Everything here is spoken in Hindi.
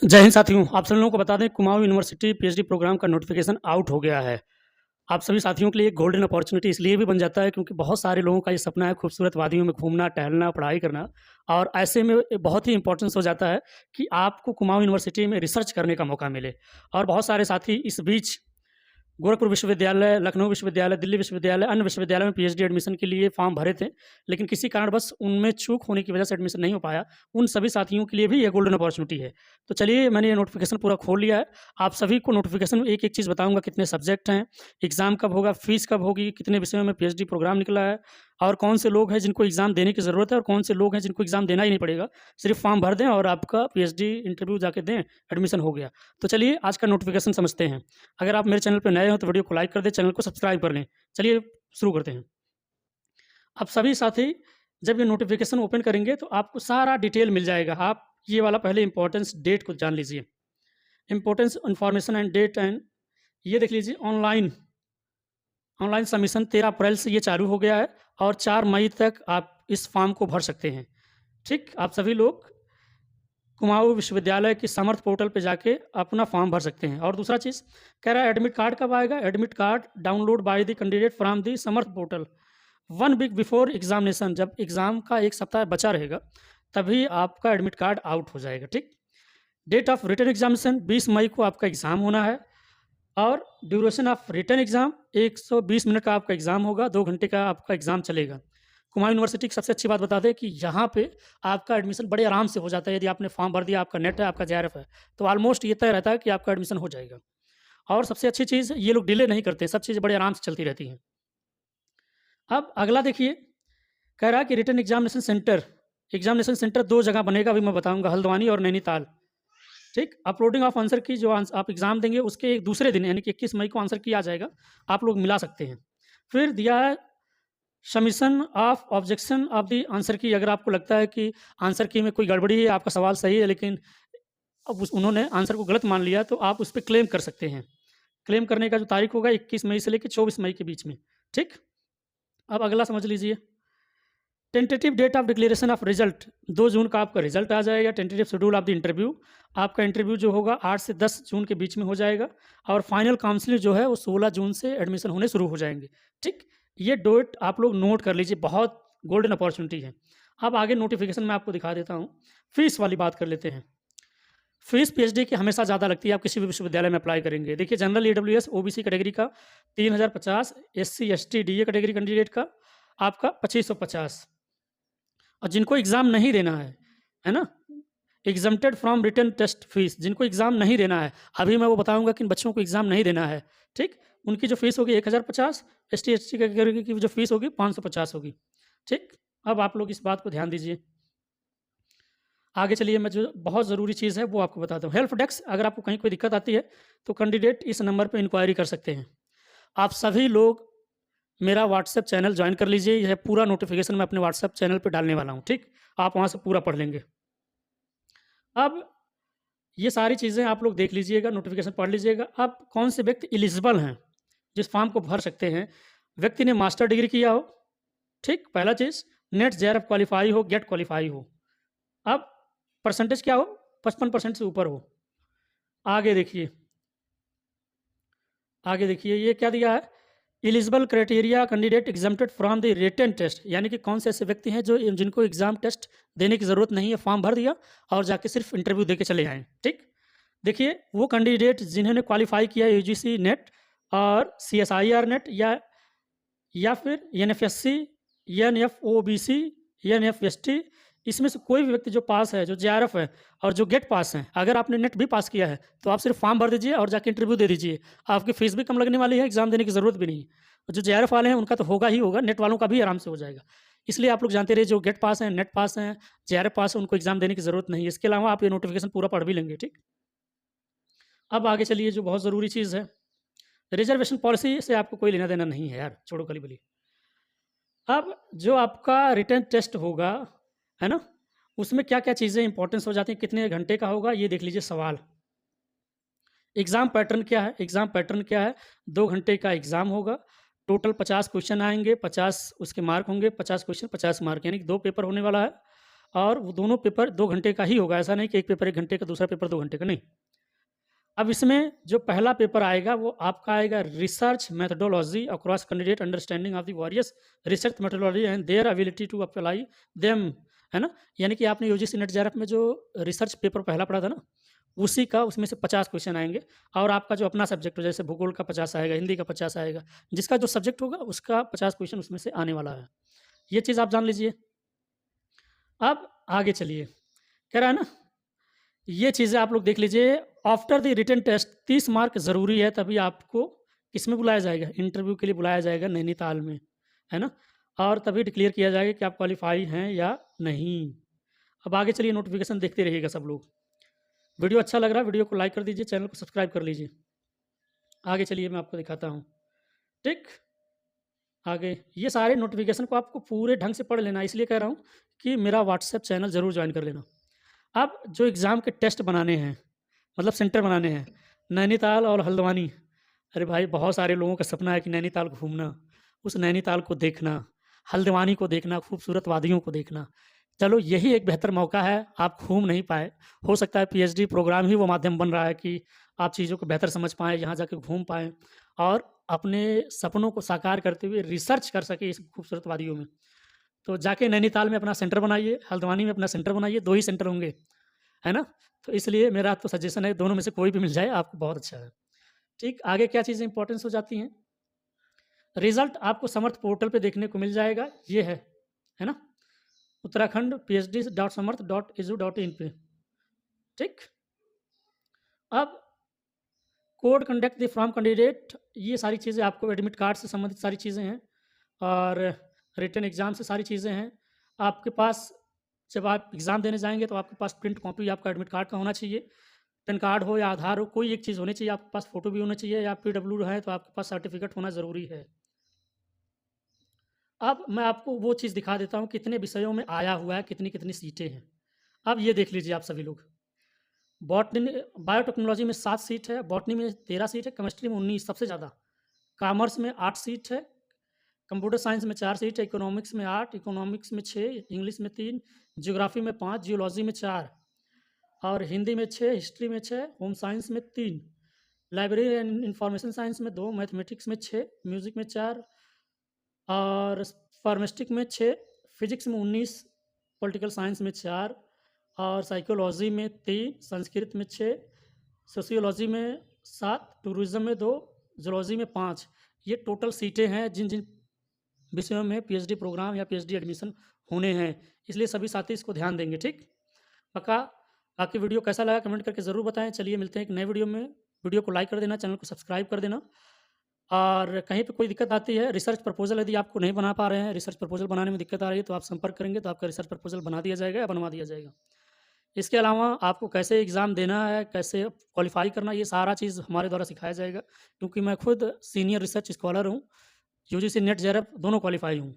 जय हिंद साथियों, आप सभी लोगों को बता दें कुमाऊँ यूनिवर्सिटी पीएचडी प्रोग्राम का नोटिफ़िकेशन आउट हो गया है। आप सभी साथियों के लिए एक गोल्डन अपॉर्च्युनिटी इसलिए भी बन जाता है क्योंकि बहुत सारे लोगों का ये सपना है खूबसूरत वादियों में घूमना, टहलना, पढ़ाई करना और ऐसे में बहुत ही इम्पोर्टेंस हो जाता है कि आपको कुमाऊँ यूनिवर्सिटी में रिसर्च करने का मौका मिले। और बहुत सारे साथी इस बीच गोरखपुर विश्वविद्यालय, लखनऊ विश्वविद्यालय, दिल्ली विश्वविद्यालय, अन्य विश्वविद्यालय में पीएचडी एडमिशन के लिए फॉर्म भरे थे, लेकिन किसी कारणवश उनमें चूक होने की वजह से एडमिशन नहीं हो पाया। उन सभी साथियों के लिए भी ये गोल्डन अपॉर्च्युनिटी है। तो चलिए मैंने ये नोटिफ़िकेशन पूरा खोल लिया है। आप सभी को नोटिफ़िकेशन में एक-एक चीज़ बताऊँगा, कितने सब्जेक्ट हैं, एग्ज़ाम कब होगा, फ़ीस कब होगी, कितने विषयों में पीएचडी प्रोग्राम निकला है और कौन से लोग हैं जिनको एग्ज़ाम देने की ज़रूरत है और कौन से लोग हैं जिनको एग्ज़ाम देना ही नहीं पड़ेगा। सिर्फ़ फॉर्म भर दें और आपका पीएचडी इंटरव्यू जाके दें, एडमिशन हो गया। तो चलिए आज का नोटिफ़िकेशन समझते हैं। अगर आप मेरे चैनल पे नए हो तो वीडियो को लाइक कर दें, चैनल को सब्सक्राइब कर लें। चलिए शुरू करते हैं। अब सभी साथी जब ये नोटिफ़िकेशन ओपन करेंगे तो आपको सारा डिटेल मिल जाएगा। आप ये वाला पहले इम्पोर्टेंस डेट को जान लीजिए। Importance information and date and ये देख लीजिए ऑनलाइन ऑनलाइन सबमिशन 13 अप्रैल से ये चालू हो गया है और 4 मई तक आप इस फॉर्म को भर सकते हैं। ठीक? आप सभी लोग कुमाऊँ विश्वविद्यालय की समर्थ पोर्टल पे जाके अपना फॉर्म भर सकते हैं। और दूसरा चीज़ कह रहा है एडमिट कार्ड कब आएगा? Admit card download by the candidate from the Samarth portal 1 week before examination. जब एग्ज़ाम का 1 सप्ताह बचा रहेगा, तभी आपका एडमिट कार्ड आउट हो जाएगा, ठीक? डेट ऑफ रिटन एग्ज़ामिनेशन 20 मई को आपका एग्ज़ाम होना है और duration of written exam 120 minute का आपका एग्ज़ाम होगा, 2 घंटे का आपका एग्ज़ाम चलेगा। कुमाऊँ यूनिवर्सिटी की सबसे अच्छी बात बता दें कि यहाँ पे आपका एडमिशन बड़े आराम से हो जाता है। यदि आपने फॉर्म भर दिया, आपका नेट है, आपका जेआरएफ है, तो ऑलमोस्ट ये तय रहता है कि आपका एडमिशन हो जाएगा। और सबसे अच्छी चीज़ ये लोग डिले नहीं करते, सब चीज़ें बड़े आराम से चलती रहती हैं। अब अगला देखिए, कह रहा है कि रिटन एग्ज़ामिनेशन सेंटर 2 जगह बनेगा, अभी मैं बताऊँगा, हल्द्वानी और नैनीताल। ठीक? अपलोडिंग ऑफ आंसर की जो आप एग्ज़ाम देंगे उसके एक दूसरे दिन यानी कि 21 मई को आंसर की आ जाएगा, आप लोग मिला सकते हैं। फिर दिया है submission of objection of the answer की। अगर आपको लगता है कि आंसर की में कोई गड़बड़ी है, आपका सवाल सही है लेकिन अब उन्होंने आंसर को गलत मान लिया, तो आप उस पे क्लेम कर सकते हैं। क्लेम करने का जो तारीख होगा 21 मई से लेके 24 मई के बीच में, ठीक? अब अगला समझ लीजिए, tentative date of declaration of result 2 जून का आपका रिजल्ट आ जाएगा। Tentative schedule of the interview, आपका इंटरव्यू जो होगा 8 से 10 जून के बीच में हो जाएगा और फाइनल काउंसलिंग जो है वो 16 जून से एडमिशन होने शुरू हो जाएँगे, ठीक? ये डेट आप लोग नोट कर लीजिए, बहुत गोल्डन अपॉर्च्युनिटी है। अब आगे नोटिफ़िकेशन मैं आपको दिखा देता हूँ। फ़ीस वाली बात कर लेते हैं। फ़ीस पीएचडी की हमेशा ज़्यादा लगती है, आप किसी भी विश्वविद्यालय में अप्लाई करेंगे। देखिए जनरल ईडब्ल्यूएस ओबीसी कैटेगरी का 3050, SC ST DA category candidate का आपका 2550 और जिनको एग्ज़ाम नहीं देना है ना? एग्ज़म्प्टेड फ्रॉम रिटन टेस्ट फीस, जिनको एग्ज़ाम नहीं देना है, अभी मैं वो बताऊँगा किन बच्चों को एग्ज़ाम नहीं देना है, ठीक? उनकी जो फ़ीस होगी 1050, एसटी एससी कैटेगरी की जो फ़ीस होगी 550 होगी, ठीक? अब आप लोग इस बात को ध्यान दीजिए। आगे चलिए मैं जो बहुत ज़रूरी चीज़ है वो आपको बताता हूँ। हेल्प डेस्क, अगर आपको कहीं कोई दिक्कत आती है, तो कैंडिडेट इस नंबर पे इंक्वायरी कर सकते हैं। आप सभी लोग मेरा व्हाट्सएप चैनल जॉइन कर लीजिए, यह पूरा नोटिफ़िकेशन मैं अपने व्हाट्सएप चैनल पे डालने वाला हूँ, ठीक? आप वहाँ से पूरा पढ़ लेंगे। अब ये सारी चीज़ें आप लोग देख लीजिएगा, नोटिफ़िकेशन पढ़ लीजिएगा। अब कौन से व्यक्ति एलिजिबल हैं, जिस फॉर्म को भर सकते हैं? व्यक्ति ने मास्टर डिग्री किया हो, ठीक? पहला चीज़, नेट जेआरएफ क्वालीफाई हो, गेट क्वालीफाई हो। अब परसेंटेज क्या हो? 55% से ऊपर हो। आगे देखिए, आगे देखिए ये क्या दिया है? Eligible criteria candidate exempted from the written test, यानी कि कौन से ऐसे व्यक्ति हैं जो जिनको एग्ज़ाम टेस्ट देने की ज़रूरत नहीं है, फॉर्म भर दिया और जाके सिर्फ इंटरव्यू दे के चले आए, ठीक? देखिए वो कैंडिडेट जिन्होंने क्वालीफाई किया यूजीसी नेट और सीएसआईआर नेट या फिर एनएफएससी, एनएफओबीसी, एनएफएसटी, इसमें से कोई भी व्यक्ति जो पास है, जो जेआरएफ है और जो गेट पास हैं, अगर आपने नेट भी पास किया है, तो आप सिर्फ फॉर्म भर दीजिए और जाके इंटरव्यू दे दीजिए। आपकी फीस भी कम लगने वाली है, एग्ज़ाम देने की ज़रूरत भी नहीं है। और जो जेआरएफ वाले हैं, उनका तो होगा ही होगा, नेट वालों का भी आराम से हो जाएगा। इसलिए आप लोग जानते रहिए, जो गेट पास हैं, नेट पास हैं, जेआरएफ पास है, उनको एग्ज़ाम देने की ज़रूरत नहीं है। इसके अलावा आप ये नोटिफ़िकेशन पूरा पढ़ भी लेंगे, ठीक? अब आगे चलिए, जो बहुत ज़रूरी चीज़ है, रिज़र्वेशन पॉलिसी से आपको कोई लेना-देना नहीं है यार, छोड़ो खली-बली। अब जो आपका रिटन टेस्ट होगा, है ना? उसमें क्या-क्या चीज़ें इम्पोर्टेंस हो जाती हैं, कितने घंटे का होगा, ये देख लीजिए सवाल। एग्ज़ाम पैटर्न क्या है? एग्ज़ाम पैटर्न क्या है? 2 घंटे का एग्ज़ाम होगा, टोटल 50 क्वेश्चन आएँगे, 50 उसके मार्क होंगे, 50 क्वेश्चन 50 मार्क, यानी कि 2 पेपर होने वाला है और वो दोनों पेपर 2 घंटे का ही होगा, ऐसा नहीं कि एक पेपर 1 घंटे का, दूसरा पेपर 2 घंटे का, नहीं। अब इसमें जो पहला पेपर आएगा वो आपका आएगा research methodology across candidate understanding of the various research methodology and their ability to apply them, है ना? यानी कि आपने यूजीसी नेट जेआरएफ में जो रिसर्च पेपर पहला पढ़ा था ना, उसी का उसमें से 50 क्वेश्चन आएँगे और आपका जो अपना सब्जेक्ट हो, जैसे भूगोल का 50 आएगा, हिंदी का 50 आएगा, जिसका जो सब्जेक्ट होगा उसका 50 क्वेश्चन उसमें से आने वाला है। ये चीज़ आप जान लीजिए। अब आगे चलिए, कह रहा है ना, ये चीज़ें आप लोग देख लीजिए। After the written test 30 mark ज़रूरी है, तभी आपको किसमें बुलाया जाएगा? इंटरव्यू के लिए बुलाया जाएगा नैनीताल में, है ना? और तभी डिक्लेयर किया जाएगा कि आप क्वालीफाई हैं या नहीं। अब आगे चलिए, नोटिफ़िकेशन देखते रहिएगा सब लोग। वीडियो अच्छा लग रहा है, वीडियो को लाइक कर दीजिए, चैनल को सब्सक्राइब कर लीजिए। आगे चलिए, मैं आपको दिखाता हूँ, ठीक? आगे ये सारे नोटिफ़िकेशन को आपको पूरे ढंग से पढ़ लेना है, इसलिए कह रहा हूँ कि मेरा व्हाट्सएप चैनल ज़रूर जॉइन कर लेना। अब जो एग्ज़ाम के टेस्ट बनाने हैं, मतलब सेंटर बनाने हैं, नैनीताल और हल्द्वानी। अरे भाई, बहुत सारे लोगों का सपना है कि नैनीताल घूमना, उस नैनीताल को देखना, हल्द्वानी को देखना, खूबसूरत वादियों को देखना। चलो, यही एक बेहतर मौका है, आप घूम नहीं पाए, हो सकता है पीएचडी प्रोग्राम ही वो माध्यम बन रहा है कि आप चीज़ों को बेहतर समझ पाएँ, यहाँ जाके घूम पाएँ और अपने सपनों को साकार करते हुए रिसर्च कर सकें इस खूबसूरत वादियों में। तो जाके नैनीताल में अपना सेंटर बनाइए, हल्द्वानी में अपना सेंटर बनाइए, 2 ही सेंटर होंगे, है ना? तो इसलिए मेरा तो सजेशन है, दोनों में से कोई भी मिल जाए आपको बहुत अच्छा है। ठीक, आगे क्या चीज़ें इंपॉर्टेंस हो जाती हैं? रिज़ल्ट आपको समर्थ पोर्टल पे देखने को मिल जाएगा, ये है ना? उत्तराखंड phd.samarth.edu.in पे, ठीक? अब code conduct the from candidate, ये सारी चीज़ें आपको एडमिट कार्ड से संबंधित सारी चीज़ें हैं और रिटन एग्ज़ाम से सारी चीज़ें हैं। आपके पास जब आप एग्ज़ाम देने जाएँगे तो आपके पास प्रिंट कॉपी आपका एडमिट कार्ड का होना चाहिए। पैन कार्ड हो या आधार हो, कोई एक चीज़ होनी चाहिए, आपके पास फ़ोटो भी होना चाहिए, या पीडब्ल्यू है तो आपके पास सर्टिफ़िकेट होना ज़रूरी है। अब मैं आपको वो चीज़ दिखा देता हूँ कितने विषयों में आया हुआ है, कितनी-कितनी सीटें हैं। अब ये देख लीजिए आप सभी लोग। बॉटनी बायोटेक्नोलॉजी में 7 सीट है, बॉटनी में 13 सीट है, केमिस्ट्री में 19 सबसे ज़्यादा। कॉमर्स में 8 सीट है, कंप्यूटर साइंस में 4 सीट है, इकोनॉमिक्स में 8, इकोनॉमिक्स में 6, इंग्लिश में 3, ज्योग्राफी में 5, जियोलॉजी में 4 और हिंदी में 6, हिस्ट्री में 6, होम साइंस में 3, लाइब्रेरी एंड इंफॉर्मेशन साइंस में 2, मैथमेटिक्स में 6, म्यूज़िक में 4 और फार्मास्टिक में 6, फिजिक्स में 19, पॉलिटिकल साइंस में 4 और साइकोलॉजी में 3, संस्कृत में 6, सोशियोलॉजी में 7, टूरिज़्म में 2, ज़ूलॉजी में 5। ये टोटल सीटें हैं जिन-जिन विषयों में पीएचडी प्रोग्राम या पीएचडी एडमिशन होने हैं। इसलिए सभी साथी इसको ध्यान देंगे, ठीक? पक्का? बाकी वीडियो कैसा लगा कमेंट करके ज़रूर बताएँ। चलिए मिलते हैं एक नए वीडियो में। वीडियो को लाइक कर देना, चैनल को सब्सक्राइब कर देना और कहीं पे कोई दिक्कत आती है, रिसर्च प्रपोज़ल यदि आपको नहीं बना पा रहे हैं, रिसर्च प्रपोज़ल बनाने में दिक्कत आ रही है, तो आप संपर्क करेंगे तो आपका रिसर्च प्रपोज़ल बना दिया जाएगा या बनवा दिया जाएगा। इसके अलावा आपको कैसे एग्ज़ाम देना है, कैसे क्वालीफ़ाई करना है, ये सारा चीज़ हमारे द्वारा सिखाया जाएगा, क्योंकि मैं खुद सीनियर रिसर्च स्कॉलर हूँ, यूजीसी नेट जेआरएफ दोनों क्वालीफ़ाई हूँ।